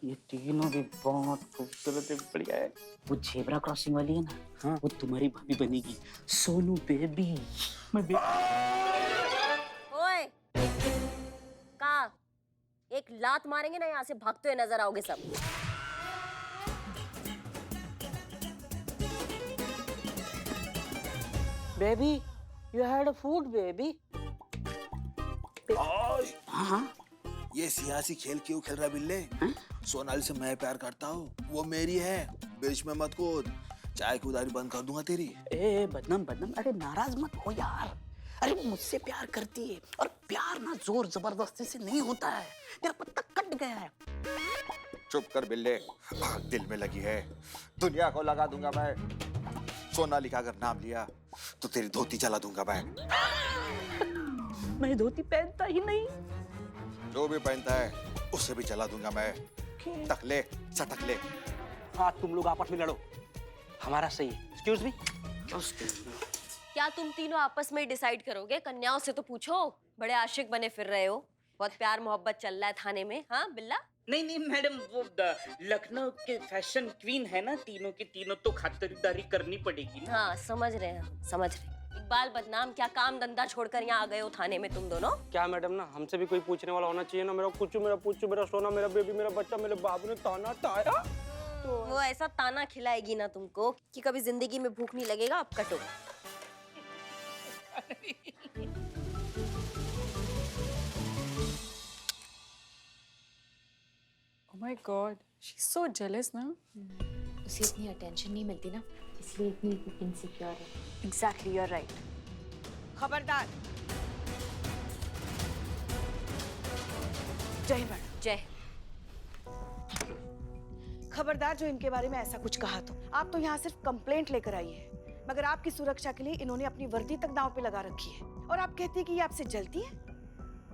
ये तीनों भी बहुत खूबसूरत है, बढ़िया है। वो जेब्रा क्रॉसिंग वाली है ना, हाँ, वो तुम्हारी भाभी बनेगी, सोनू बेबी। मैं ओए, कहा एक लात मारेंगे ना, यहाँ से भागते हुए नजर आओगे सब। Baby, you had a food baby. हाँ, ये सियासी खेल क्यों खेल रहा है बिल्ले? सोनाली से मैं प्यार करता हूँ, वो मेरी है, बीच में मत कूद, चाय की उधारी बंद कर दूंगा तेरी। ए बदनाम बदनाम, अरे नाराज मत हो यार। अरे वो मुझसे प्यार करती है, और प्यार ना जोर जबरदस्ती से नहीं होता है। तेरा पत्ता कट गया है। चुप कर बिल्ले, दिल में लगी है, दुनिया को लगा दूंगा मैं। सोनाली का अगर नाम लिया तो तेरी धोती जला दूंगा मैं। मैं धोती पहनता ही नहीं। जो भी पहनता है उसे भी जला दूंगा मैं। टकले सटकले। हाँ, तुम लोग आपस में लड़ो, हमारा सही है। Excuse me. क्या तुम तीनों आपस में डिसाइड करोगे? कन्याओं से तो पूछो, बड़े आशिक बने फिर रहे हो, बहुत प्यार मोहब्बत चल रहा है थाने में। हाँ बिल्ला? नहीं नहीं मैडम, वो लखनऊ के फैशन क्वीन है ना, तीनों के तीनों तो खातिरदारी करनी पड़ेगी ना। हाँ समझ रहे हैं, समझ रहे हैं। इकबाल बदनाम, क्या काम धंधा छोड़कर यहाँ आ गए हो थाने में तुम दोनों? क्या मैडम ना, हमसे भी कोई पूछने वाला होना चाहिए ना। मेरा कुचू, मेरा पूछू, मेरा सोना, मेरा बेबी, मेरा बच्चा, मेरे बाबू ने ताना ताया तो वो ऐसा ताना खिलाएगी ना तुमको कि कभी जिंदगी में भूख नहीं लगेगा। अब कटो। Oh my God, she's so jealous ना। उसे इतनी अटेंशन नहीं मिलती ना, इसलिए इतनी इनसिक्योर है। Exactly, you're right. खबरदार। जय मैडम। जय। खबरदार जो इनके बारे में ऐसा कुछ कहा तो। आप तो यहाँ सिर्फ कंप्लेंट लेकर आई है, मगर आपकी सुरक्षा के लिए इन्होंने अपनी वर्दी तक दांव पे लगा रखी है। और आप कहती है कि ये आपसे जलती है?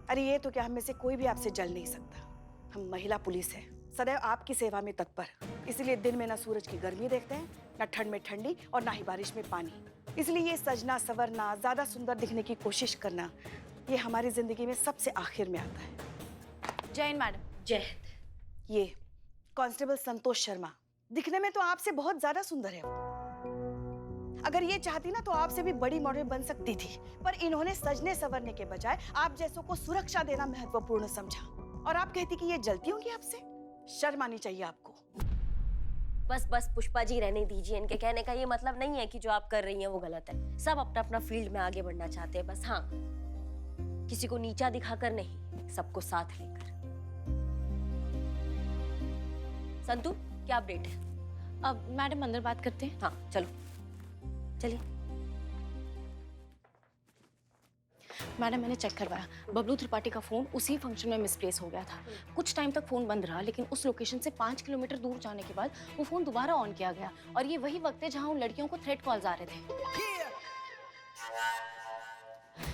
अरे ये तो क्या, हम में से कोई भी आपसे जल नहीं सकता। हम महिला पुलिस है, सदैव आपकी सेवा में तत्पर, इसलिए दिन में ना सूरज की गर्मी देखते हैं, ना ठंड में ठंडी, और ना ही बारिश में पानी। इसलिए ये सजना संवरना, ज्यादा सुंदर दिखने की कोशिश करना, ये हमारी जिंदगी में सबसे आखिर में आता है। जैन मैडम। जय। ये कांस्टेबल संतोष शर्मा, दिखने में तो आपसे बहुत ज्यादा सुंदर है वो। अगर ये चाहती ना तो आपसे भी बड़ी मॉडल बन सकती थी, पर इन्होंने सजने संवरने के बजाय आप जैसों को सुरक्षा देना महत्वपूर्ण समझा। और आप कहती कि ये जलती होंगी आपसे? शर्म आनी चाहिए आपको। बस बस पुष्पा जी, रहने दीजिए। इनके कहने का ये मतलब नहीं है कि जो आप कर रही हैं वो गलत है। सब अपना अपना फील्ड में आगे बढ़ना चाहते हैं, बस हाँ, किसी को नीचा दिखाकर नहीं, सबको साथ लेकर। संतू, क्या अपडेट है? अब मैडम अंदर बात करते हैं। हाँ चलो, चलिए। मैडम मैंने चेक करवाया, बबलू त्रिपाठी का फोन उसी फंक्शन में मिसप्लेस हो गया था। कुछ टाइम तक फोन बंद रहा, लेकिन उस लोकेशन से 5 किलोमीटर दूर जाने के बाद वो फोन दोबारा ऑन किया गया, और ये वही वक्त है जहां उन लड़कियों को थ्रेट कॉल्स आ रहे थे।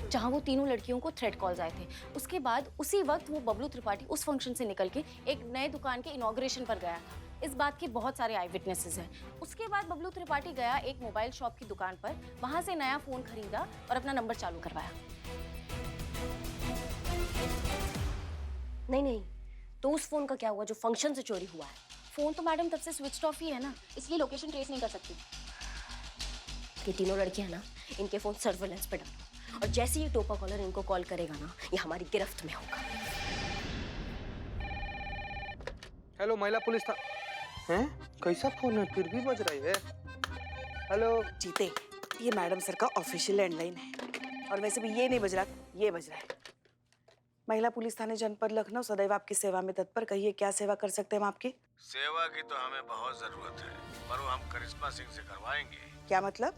जहां वो तीनों लड़कियों को थ्रेट कॉल्स आए थे। उसके बाद उसी वक्त वो बबलू त्रिपाठी उस फंक्शन से निकल के एक नए दुकान के इनॉग्रेशन पर गया था। इस बात के बहुत सारे आई विटनेसेस हैं। उसके बाद बबलू त्रिपाठी गया एक मोबाइल शॉप की दुकान पर, वहां से नया फोन खरीदा और अपना नंबर चालू करवाया। नहीं नहीं, तो उस फोन का क्या हुआ जो फंक्शन से चोरी हुआ है? फोन तो मैडम तब से स्विच ऑफ ही है ना, इसलिए लोकेशन ट्रेस नहीं कर सकती। ये तीनों लड़कियां ना, इनके फोन सर्वेलेंस पे डालो, और जैसे ही टोपा कॉलर इनको कॉल करेगा ना, ये हमारी गिरफ्त में होगा। हेलो, महिला पुलिस था हैं? कैसा फोन है, फिर भी बज रही है। हेलो जीते, ये मैडम सर का ऑफिशियल लैंडलाइन है, और वैसे भी ये नहीं बज रहा, ये बज रहा है। महिला पुलिस थाने जनपद लखनऊ सदैव आपकी सेवा में तत्पर। कहिए क्या सेवा कर सकते हैं हम आपकी? सेवा की तो हमें बहुत जरूरत है, पर वो हम करिश्मा सिंह से करवाएंगे। क्या मतलब?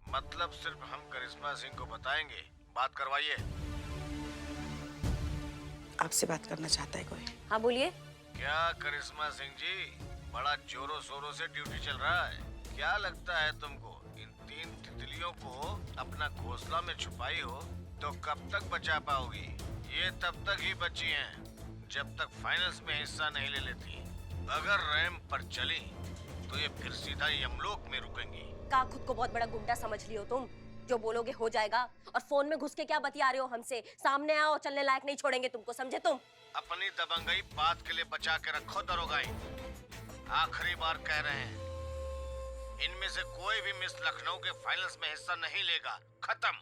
मतलब सिर्फ हम करिश्मा सिंह को बताएंगे, बात करवाइए। आपसे बात करना चाहता है कोई? हाँ बोलिए। क्या करिश्मा सिंह जी, बड़ा जोरों शोरों से ड्यूटी चल रहा है। क्या लगता है तुमको इन 3 तितलियों को अपना घोंसला में छुपाई हो तो कब तक बचा पाओगी? ये तब तक ही बची हैं जब तक फाइनल्स में हिस्सा नहीं ले लेती। अगर रैंप पर चली तो ये फिर सीधा यमलोक में रुकेंगी। का खुद को बहुत बड़ा गुंडा समझ लियो तुम? जो बोलोगे हो जाएगा। और फोन में घुस के क्या बतिया रहे हो हमसे? सामने आओ, चलने लायक नहीं छोड़ेंगे तुमको, समझे तुम? अपनी दबंगई बात के लिए बचा के रखो दरोगाई। आखिरी बार कह रहे हैं, इनमें से कोई भी मिस लखनऊ के फाइनल्स में हिस्सा नहीं लेगा। खत्म।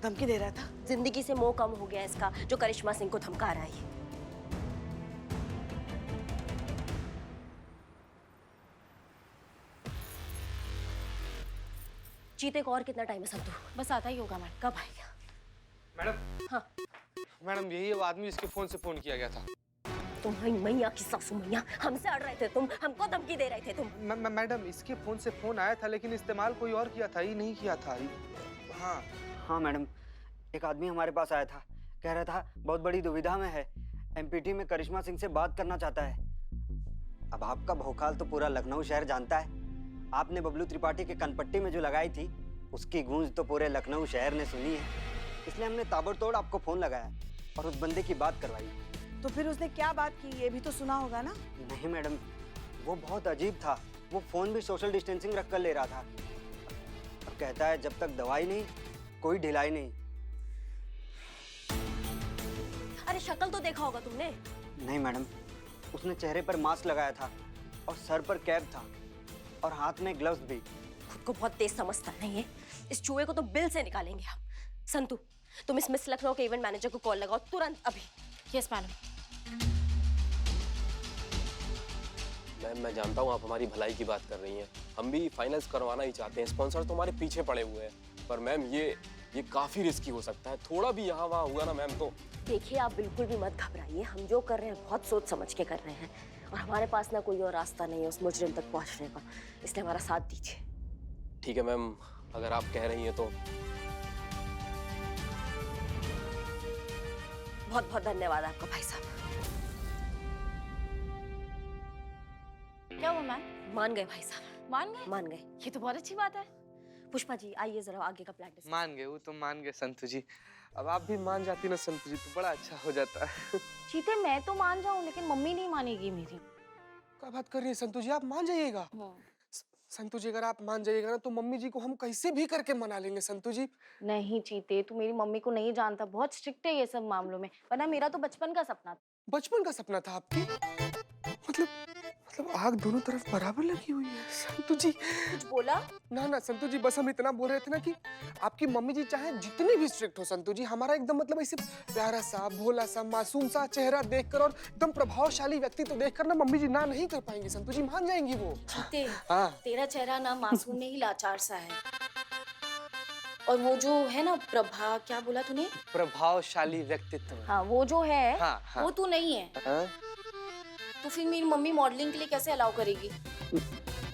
धमकी दे रहा था। जिंदगी से मोह कम हो गया इसका, जो करिश्मा सिंह को धमका रहा है। चीते को और कितना टाइम है संतू? बस आता ही होगा मैडम। कब आएगा? मैडम। हाँ। मैडम यही वो आदमी जिसके फोन से फोन किया गया था। तुम्हारी मैया की सासू मैया, हमसे अड़ रहे थे तुम, हमको धमकी दे रहे थे तुम। मैडम इसके फोन से फोन आया था, लेकिन इस्तेमाल कोई और किया था, ये नहीं किया था। हाँ हाँ मैडम, एक आदमी हमारे पास आया था, कह रहा था बहुत बड़ी दुविधा में है, एमपीटी में करिश्मा सिंह से बात करना चाहता है। अब आपका भौकाल तो पूरा लखनऊ शहर जानता है। आपने बबलू त्रिपाठी के कनपट्टी में जो लगाई थी, उसकी गूंज तो पूरे लखनऊ शहर ने सुनी है। इसलिए हमने ताबड़तोड़ आपको फोन लगाया और उस बंदे की बात करवाई। तो फिर उसने क्या बात की, ये भी तो सुना होगा ना? नहीं मैडम, वो बहुत अजीब था। वो फोन भी सोशल डिस्टेंसिंग रख कर ले रहा था। अब कहता है जब तक दवाई नहीं, कोई ढिलाई नहीं। अरे शक्ल तो देखा होगा तुमने। नहीं मैडम, उसने चेहरे पर मास्क लगाया था और सर पर कैप था और हाथ में ग्लव्स भी। खुद को बहुत तेज समझता नहीं है। इस चूहे को तो बिल से निकालेंगे हम। संतू, तुम इस मिस लखनऊ के इवेंट मैनेजर को कॉल लगाओ तुरंत अभी। Yes madam. मैम मैं जानता हूँ आप हमारी भलाई की बात कर रही हैं, हम भी फाइनल्स करवाना ही चाहते हैं, स्पॉन्सर तो हमारे पीछे पड़े हुए हैं, पर मैम ये काफी रिस्की हो सकता है। थोड़ा भी यहाँ वहाँ हुआ ना मैम तो। देखिए आप बिल्कुल भी मत घबराइए, हम जो कर रहे हैं बहुत सोच समझ के कर रहे हैं और हमारे पास ना कोई और रास्ता नहीं है उस मुजरिम तक पहुंचने का, इसलिए हमारा साथ दीजिए। ठीक है मैम, अगर आप कह रही हैं तो। बहुत बहुत धन्यवाद आपका भाई साहब। क्या हुआ मैम? मान गए भाई साहब, मान गए? मान गए। ये तो बहुत अच्छी बात है। पुष्पा जी आइए जरा आगे का प्लान डिस्कस। मान गए, वो तो मान गए संतू जी। अब आप भी मान जाती ना संतू जी तो बड़ा अच्छा हो जाता। चीते मैं तो मान जाऊं, लेकिन मम्मी नहीं मानेगी मेरी। क्या बात कर रही है संतू जी, आप मान जाइएगा। संतू जी अगर आप मान जाइएगा ना तो मम्मी जी को हम कैसे भी करके मना लेंगे संतू जी। नहीं चीते, तू मेरी मम्मी को नहीं जानता, बहुत स्ट्रिक्ट है ये सब मामलों में, वरना मेरा तो बचपन का सपना था। बचपन का सपना था आपकी? मतलब आग दोनों तरफ बराबर लगी हुई है संतू जी। कुछ बोला? ना संतू जी, बस हम इतना बोल रहे थे ना कि आपकी मम्मी जी चाहे जितनी भी स्ट्रिक्ट हो संतू जी, हमारा एकदम मतलब ऐसे प्यारा सा, भोला सा, मासूम सा चेहरा देखकर और एकदम प्रभावशाली व्यक्तित्व देखकर ना मम्मी जी ना नहीं कर पाएंगी संतू जी, मान जाएंगी वो। चीते, हाँ। तेरा चेहरा ना मासूम नहीं लाचार सा है, और वो जो है ना प्रभा, क्या बोला तूने? प्रभावशाली व्यक्तित्व। हाँ वो जो है, हाँ। वो तू नहीं है। हाँ? तो फिर मेरी मम्मी मॉडलिंग के लिए कैसे अलाउ करेगी?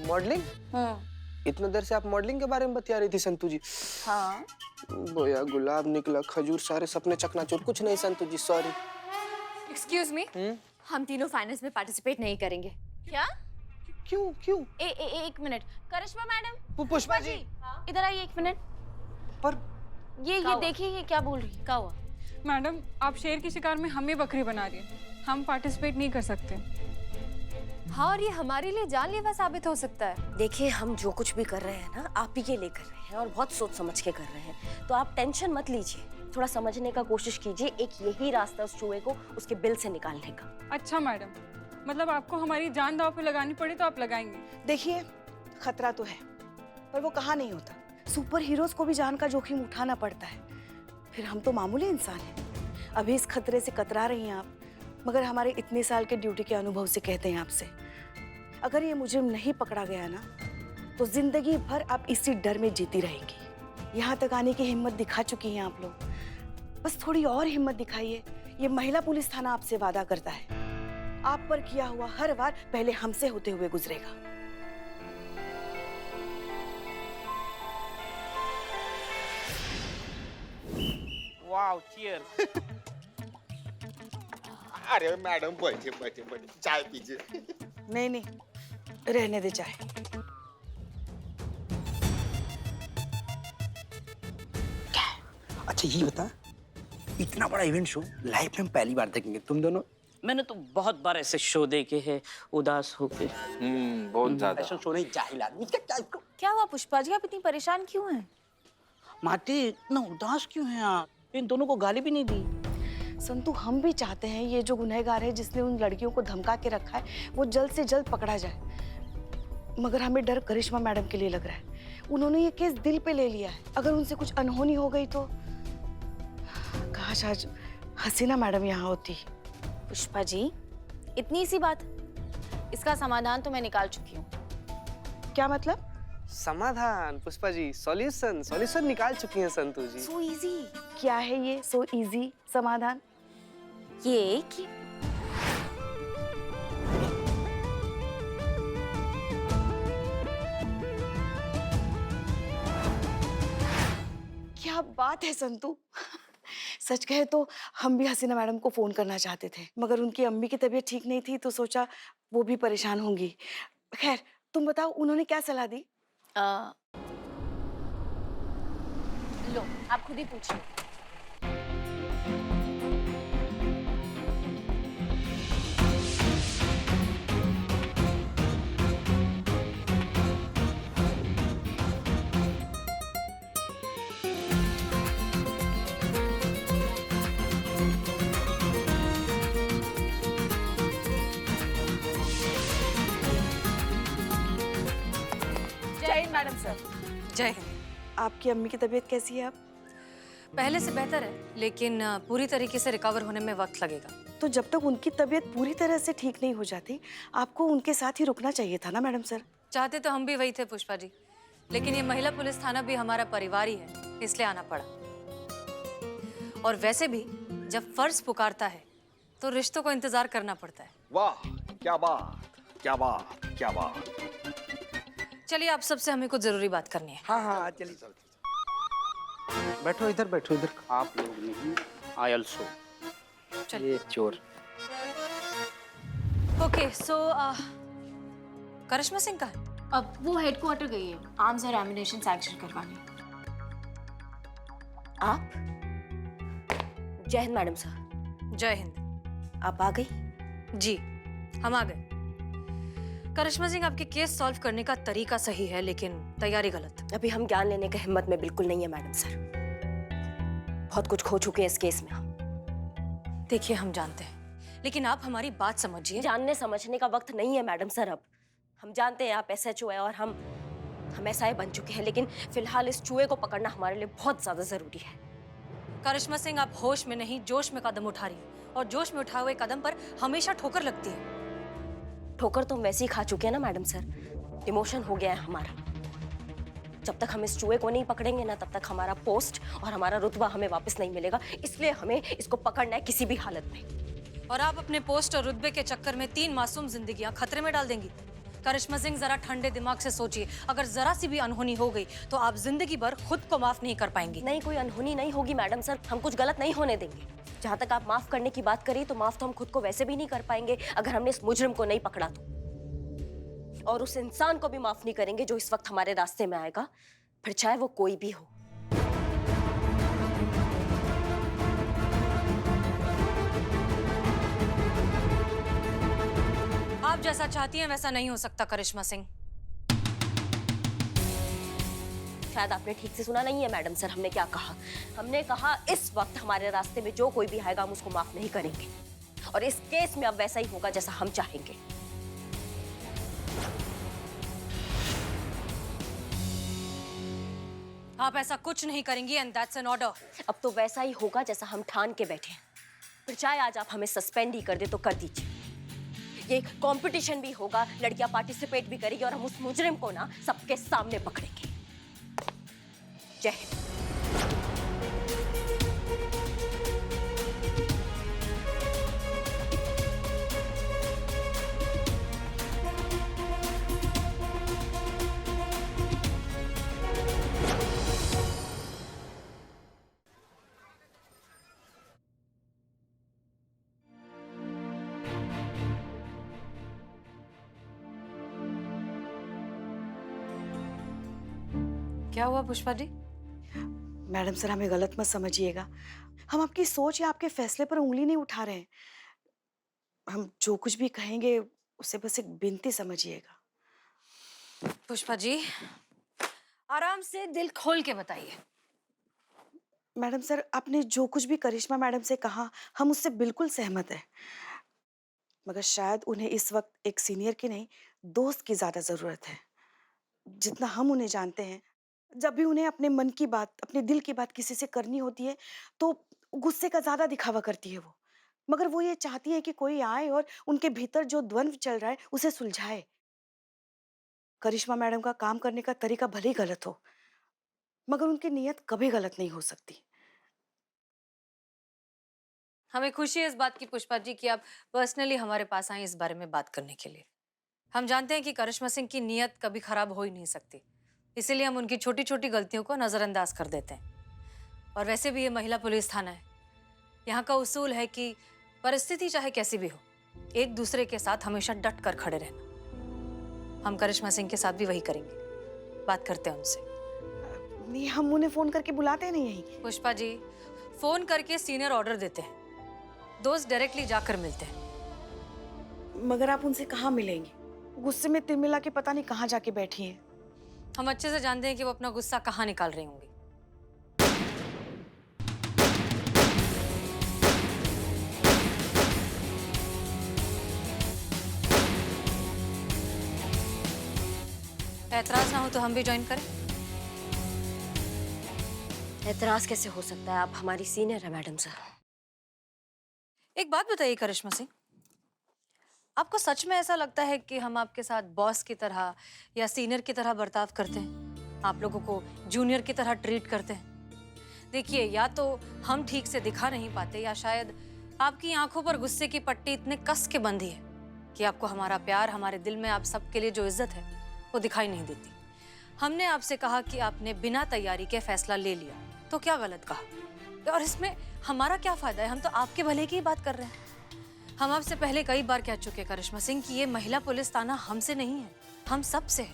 मॉडलिंग? हाँ। इतना देर से आप मॉडलिंग के बारे में बता रही थी संतू जी। हाँ। बोया गुलाब निकला खजूर, सारे सपने चकनाचूर। कुछ नहीं संतू जी, सॉरी। एक्सक्यूज मी, हम तीनों फाइनल्स में पार्टिसिपेट नहीं करेंगे। क्या? क्यों? एक मिनट, करिश्मा मैडम। पुष्पा जी, इधर आइए एक मिनट। पर ये देखिए ये क्या बोल रही है। क्या हुआ? मैडम आप शेर की शिकार में हमें बकरी बना रही है, हम पार्टिसिपेट नहीं कर सकते। हाँ, और ये हमारे लिए जानलेवा साबित हो सकता है। देखिए हम जो कुछ भी कर रहे हैं ना आप ही के लिए कर रहे हैं और बहुत सोच समझ के कर रहे हैं, तो आप टेंशन मत लीजिए, थोड़ा समझने का कोशिश कीजिए। एक यही रास्ता उस चूहे को उसके बिल से निकालने का। अच्छा मैडम, मतलब आपको हमारी जान दांव पे लगानी पड़ी तो आप लगाएंगे? देखिए खतरा तो है, पर वो कहाँ नहीं होता। सुपर हीरोज को भी जान का जोखिम उठाना पड़ता है, फिर हम तो मामूली इंसान हैं। अभी इस खतरे से कतरा रही हैं आप, मगर हमारे इतने साल के ड्यूटी के अनुभव से कहते हैं आपसे, अगर ये मुजरिम नहीं पकड़ा गया ना तो जिंदगी भर आप इसी डर में जीती रहेंगी। यहाँ तक आने की हिम्मत दिखा चुकी हैं आप लोग, बस थोड़ी और हिम्मत दिखाइए। ये महिला पुलिस थाना आपसे वादा करता है, आप पर किया हुआ हर वार पहले हमसे होते हुए गुजरेगा। Wow, cheers. अरे मैडम बैठे चाय पीजिए। नहीं, रहने दे चाहे। अच्छा ये बता, इतना बड़ा इवेंट शो लाइफ में हम पहली बार देखेंगे तुम दोनों। मैंने तो बहुत बार ऐसे शो देखे हैं उदास होके। बहुत ज्यादा। ऐसा शो नहीं, जाहिल आदमी। क्या हुआ पुष्पा जी, आप इतनी परेशान क्यों हैं? माटी इतना उदास क्यों है आप? इन दोनों को गाली भी नहीं दी। संतु, हम भी चाहते हैं ये जो गुनहगार है जिसने उन लड़कियों को धमका के रखा है वो जल्द से जल्द पकड़ा जाए, मगर हमें डर करिश्मा मैडम के लिए लग रहा है। उन्होंने ये केस दिल पे ले लिया है, अगर उनसे कुछ अनहोनी हो गई तो। काश आज हसीना मैडम यहाँ होती। पुष्पा जी, इतनी सी बात, इसका समाधान तो मैं निकाल चुकी हूँ। क्या मतलब? समाधान? पुष्पा जी, सॉल्यूशन निकाल चुकी हैं संतु जी। So easy. क्या है ये सो इजी समाधान? ये कि क्या बात है संतु। सच कहे तो हम भी हसीना मैडम को फोन करना चाहते थे, मगर उनकी अम्मी की तबीयत ठीक नहीं थी तो सोचा वो भी परेशान होंगी। खैर तुम बताओ उन्होंने क्या सलाह दी? लो, आप खुद ही पूछिए। जय हिंद मैडम सर। जय हिंद। आपकी अम्मी की तबीयत कैसी है अब? पहले से बेहतर है, लेकिन पूरी तरीके से रिकवर होने में वक्त लगेगा। तो जब तक उनकी तबीयत पूरी तरह से ठीक नहीं हो जाती आपको उनके साथ ही रुकना चाहिए था ना मैडम सर। चाहते तो हम भी वही थे पुष्पा जी, लेकिन ये महिला पुलिस थाना भी हमारा परिवार ही है, इसलिए आना पड़ा। और वैसे भी जब फर्ज पुकारता है तो रिश्तों को इंतजार करना पड़ता है। वाह, क्या बात, क्या बात, क्या बात। चलिए, आप सबसे हमें कुछ जरूरी बात करनी है। हाँ, चलिए। बैठो इधर, बैठो इधर। आप लोग नहीं, आई ऑल्सो। चलिए। चोर। ओके, सो करिश्मा सिंह कहाँ है? अब वो हेडक्वार्टर गई है आर्म्स और एमिनेशन सैंक्शन करवाने। आप? जय हिंद मैडम सर। जय हिंद। आप आ गई? जी, हम आ गए। करिश्मा सिंह, आपके केस सॉल्व करने का तरीका सही है, लेकिन तैयारी गलत। अभी हम ज्ञान लेने के हिम्मत में बिल्कुल नहीं है मैडम सर। बहुत कुछ खो चुके हैं इस केस में हम। देखिए, हम जानते हैं, लेकिन आप हमारी बात समझिए। जानने समझने का वक्त नहीं है मैडम सर अब। हम जानते हैं आप SHO है और हम SI बन चुके हैं, लेकिन फिलहाल इस चूहे को पकड़ना हमारे लिए बहुत ज्यादा जरूरी है। करिश्मा सिंह, आप होश में नहीं जोश में कदम उठा रही हैं, और जोश में उठाए हुए कदम पर हमेशा ठोकर लगती है। ठोकर तो हम वैसे ही खा चुके हैं ना मैडम सर। इमोशन हो गया है हमारा। जब तक हम इस चूहे को नहीं पकड़ेंगे ना, तब तक हमारा पोस्ट और हमारा रुतबा हमें वापस नहीं मिलेगा। इसलिए हमें इसको पकड़ना है किसी भी हालत में। और आप अपने पोस्ट और रुतबे के चक्कर में 3 मासूम जिंदगियां खतरे में डाल देंगी। करिश्मा सिंह, जरा ठंडे दिमाग से सोचिए। अगर जरा सी भी अनहोनी हो गई तो आप जिंदगी भर खुद को माफ नहीं कर पाएंगी। नहीं, कोई अनहोनी नहीं होगी मैडम सर। हम कुछ गलत नहीं होने देंगे। जहाँ तक आप माफ करने की बात करिए, तो माफ तो हम खुद को वैसे भी नहीं कर पाएंगे अगर हमने इस मुजरिम को नहीं पकड़ा तो। और उस इंसान को भी माफ नहीं करेंगे जो इस वक्त हमारे रास्ते में आएगा, फिर चाहे वो कोई भी हो। आप जैसा चाहती हैं वैसा नहीं हो सकता करिश्मा सिंह। शायद आपने ठीक से सुना नहीं है मैडम सर। हमने क्या कहा? हमने कहा इस वक्त हमारे रास्ते में जो कोई भी आएगा हम उसको माफ नहीं करेंगे, और इस केस में अब वैसा ही होगा जैसा हम चाहेंगे। आप ऐसा कुछ नहीं करेंगी, एंड दैट्स एन ऑर्डर। अब तो वैसा ही होगा जैसा हम ठान के बैठे हैं। फिर चाहे आज आप हमें सस्पेंड ही कर दे तो कर दीजिए। ये कंपटीशन भी होगा, लड़कियां पार्टिसिपेट भी करेगी, और हम उस मुजरिम को ना सबके सामने पकड़ेंगे। जय हिंद। क्या हुआ पुष्पा जी? मैडम सर, हमें गलत मत समझिएगा। हम आपकी सोच या आपके फैसले पर उंगली नहीं उठा रहे हैं। हम जो कुछ भी कहेंगे उसे बस एक विनती समझिएगा। पुष्पा जी, आराम से दिल खोल के बताइए। मैडम सर, आपने जो कुछ भी करिश्मा मैडम से कहा, हम उससे बिल्कुल सहमत हैं। मगर शायद उन्हें इस वक्त एक सीनियर की नहीं, दोस्त की ज्यादा जरूरत है। जितना हम उन्हें जानते हैं, जब भी उन्हें अपने मन की बात, अपने दिल की बात किसी से करनी होती है, तो गुस्से का ज्यादा दिखावा करती है वो। मगर वो ये चाहती है कि कोई आए और उनके भीतर जो द्वंद्व चल रहा है उसे सुलझाए। करिश्मा मैडम का काम करने का तरीका भले ही गलत हो, मगर उनकी नीयत कभी गलत नहीं हो सकती। हमें खुशी है इस बात की पुष्पा जी कि आप पर्सनली हमारे पास आए इस बारे में बात करने के लिए। हम जानते हैं कि करिश्मा सिंह की नीयत कभी खराब हो ही नहीं सकती, इसीलिए हम उनकी छोटी छोटी गलतियों को नज़रअंदाज कर देते हैं। और वैसे भी ये महिला पुलिस थाना है, यहाँ का उसूल है कि परिस्थिति चाहे कैसी भी हो, एक दूसरे के साथ हमेशा डट कर खड़े रहना। हम करिश्मा सिंह के साथ भी वही करेंगे, बात करते हैं उनसे। नहीं, हम उन्हें फोन करके बुलाते नहीं यहीं। पुष्पा जी, फोन करके सीनियर ऑर्डर देते हैं, दोस्त डायरेक्टली जाकर मिलते हैं। मगर आप उनसे कहाँ मिलेंगे? गुस्से में तिलमिला के पता नहीं कहाँ जाके बैठी हैं। हम अच्छे से जानते हैं कि वो अपना गुस्सा कहाँ निकाल रही होंगी। ऐतराज ना हो तो हम भी ज्वाइन करें? एतराज कैसे हो सकता है, आप हमारी सीनियर है मैडम सर। एक बात बताइए करिश्मा सिंह, आपको सच में ऐसा लगता है कि हम आपके साथ बॉस की तरह या सीनियर की तरह बर्ताव करते हैं, आप लोगों को जूनियर की तरह ट्रीट करते हैं? देखिए, या तो हम ठीक से दिखा नहीं पाते, या शायद आपकी आंखों पर गुस्से की पट्टी इतने कस के बंधी है कि आपको हमारा प्यार, हमारे दिल में आप सबके लिए जो इज्जत है वो दिखाई नहीं देती। हमने आपसे कहा कि आपने बिना तैयारी के फैसला ले लिया, तो क्या गलत कहा? और इसमें हमारा क्या फायदा है? हम तो आपके भले की ही बात कर रहे हैं। हम आपसे पहले कई बार कह चुके करिश्मा सिंह कि ये महिला पुलिस थाना हमसे नहीं है, हम सब से है।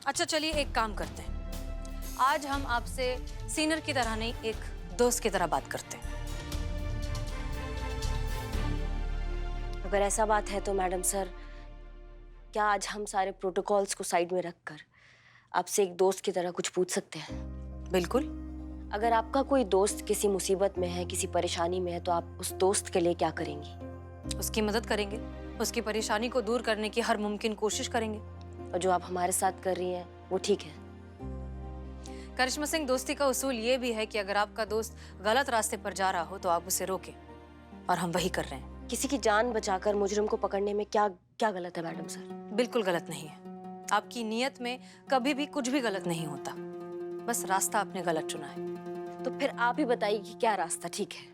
अच्छा चलिए, एक काम करते हैं, आज हम आपसे सीनियर की तरह नहीं, एक दोस्त की तरह बात करते हैं। अगर ऐसा बात है तो मैडम सर, क्या आज हम सारे प्रोटोकॉल्स को साइड में रखकर आपसे एक दोस्त की तरह कुछ पूछ सकते हैं? बिल्कुल। अगर आपका कोई दोस्त किसी मुसीबत में है, किसी परेशानी में है, तो आप उस दोस्त के लिए क्या करेंगी? उसकी मदद करेंगे, उसकी परेशानी को दूर करने की हर मुमकिन कोशिश करेंगे। और जो आप हमारे साथ कर रही हैं वो ठीक है? करिश्मा सिंह, दोस्ती का उसूल ये भी है कि अगर आपका दोस्त गलत रास्ते पर जा रहा हो तो आप उसे रोकें, और हम वही कर रहे हैं। किसी की जान बचाकर मुजरिम को पकड़ने में क्या क्या गलत है मैडम सर? बिल्कुल गलत नहीं है। आपकी नीयत में कभी भी कुछ भी गलत नहीं होता, बस रास्ता आपने गलत चुना है। तो फिर आप ही बताइए कि क्या रास्ता ठीक है?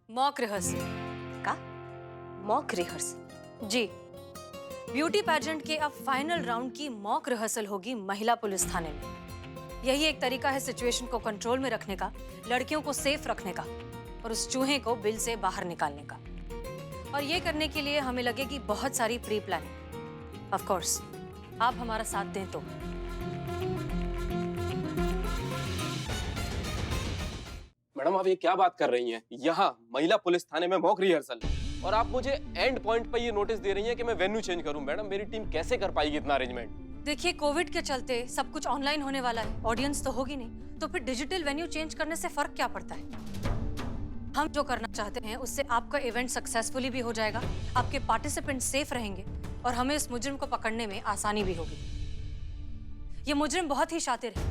मॉक रिहर्सल का? Mock rehearsal? जी, ब्यूटी पेजेंट के अब फाइनल राउंड की मॉक रिहर्सल होगी महिला पुलिस थाने में। यही एक तरीका है सिचुएशन को कंट्रोल में रखने का, लड़कियों को सेफ रखने का, और उस चूहे को बिल से बाहर निकालने का। और ये करने के लिए हमें लगेगी बहुत सारी प्री प्लानिंग। ऑफ कोर्स, आप हमारा साथ दें तो। मैडम, आप ये क्या बात कर रही हैं? यहाँ महिला पुलिस थाने में मॉक रिहर्सल, और आप मुझे एंड पॉइंट पर ये नोटिस दे रही हैं कि मैं वेन्यू चेंज करूं। मैडम, मेरी टीम कैसे कर पाएगी इतना अरेंजमेंट? देखिए, कोविड के चलते सब कुछ ऑनलाइन होने वाला है, ऑडियंस तो होगी नहीं, तो फिर डिजिटल वेन्यू चेंज करने से फर्क क्या पड़ता है? हम जो करना चाहते हैं उससे आपका इवेंट सक्सेसफुली भी हो जाएगा, आपके पार्टिसिपेंट सेफ रहेंगे, और हमें इस मुजरिम को पकड़ने में आसानी भी होगी। ये मुजरिम बहुत ही शातिर है,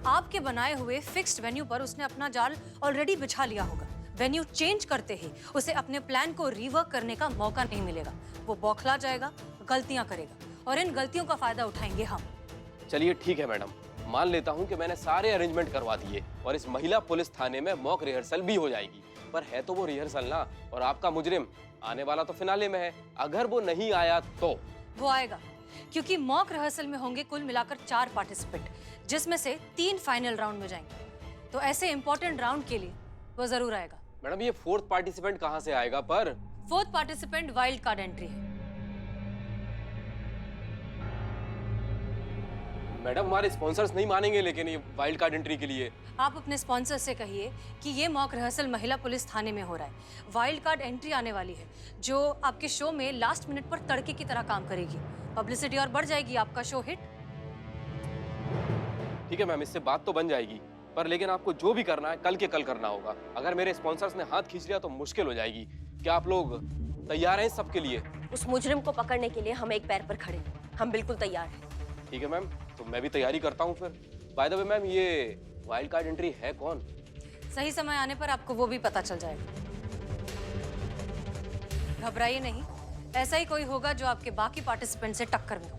आपके बनाए हुए फिक्स्ड वेन्यू पर उसने अपना जाल ऑलरेडी बिछा लिया होगा। वेन्यू चेंज करते ही उसे अपने प्लान को रिवर्क करने का मौका नहीं मिलेगा। वो बौखला जाएगा, गलतियां करेगा, और इन गलतियों का फायदा उठाएंगे हम। चलिए ठीक है मैडम, मान लेता हूँ कि मैंने सारे अरेंजमेंट करवा दिए और इस महिला पुलिस थाने में मॉक रिहर्सल भी हो जाएगी, पर है तो वो रिहर्सल ना, और आपका मुजरिम आने वाला तो फिनाले में है। अगर वो नहीं आया तो? वो आएगा, क्योंकि मॉक रिहर्सल में होंगे कुल मिलाकर 4 पार्टिसिपेंट, जिसमें से 3 फाइनल राउंड में जाएंगे। तो ऐसे इंपॉर्टेंट राउंड के लिए वो जरूर आएगा। मैडम, ये 4th पार्टिसिपेंट कहाँ से आएगा? पर 4th participant wild card entry है। मैडम, हमारे स्पॉन्सर्स नहीं मानेंगे लेकिन ये वाइल्ड कार्ड एंट्री के लिए। आप अपने स्पॉन्सर से कहिए कि ये मॉक रिहर्सल महिला पुलिस थाने में हो रहा है। वाइल्ड कार्ड एंट्री आने वाली है, जो आपके शो में लास्ट मिनट पर तड़के की तरह काम करेगी। पब्लिसिटी और बढ़ जाएगी, आपका शो हिट। ठीक है मैम, इससे बात तो बन जाएगी, पर लेकिन आपको जो भी करना है कल के कल करना होगा। अगर मेरे स्पॉन्सर्स ने हाथ खींच लिया तो मुश्किल हो जाएगी। क्या आप लोग तैयार हैं इस सब के लिए? उस मुजरिम को पकड़ने के लिए हम एक पैर पर खड़े हैं। हम बिल्कुल तैयार हैं। ठीक है मैम, तो मैं भी तैयारी करता हूँ फिर। बाय द वे मैम, ये वाइल्ड कार्ड एंट्री है कौन? सही समय आने पर आपको वो भी पता चल जाएगा। घबराइए नहीं, ऐसा ही कोई होगा जो आपके बाकी पार्टिसिपेंट से टक्कर में हो।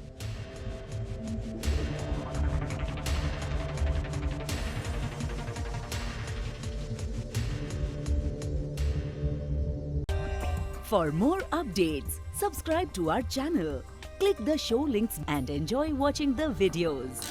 For more updates, subscribe to our channel, click the show links and enjoy watching the videos.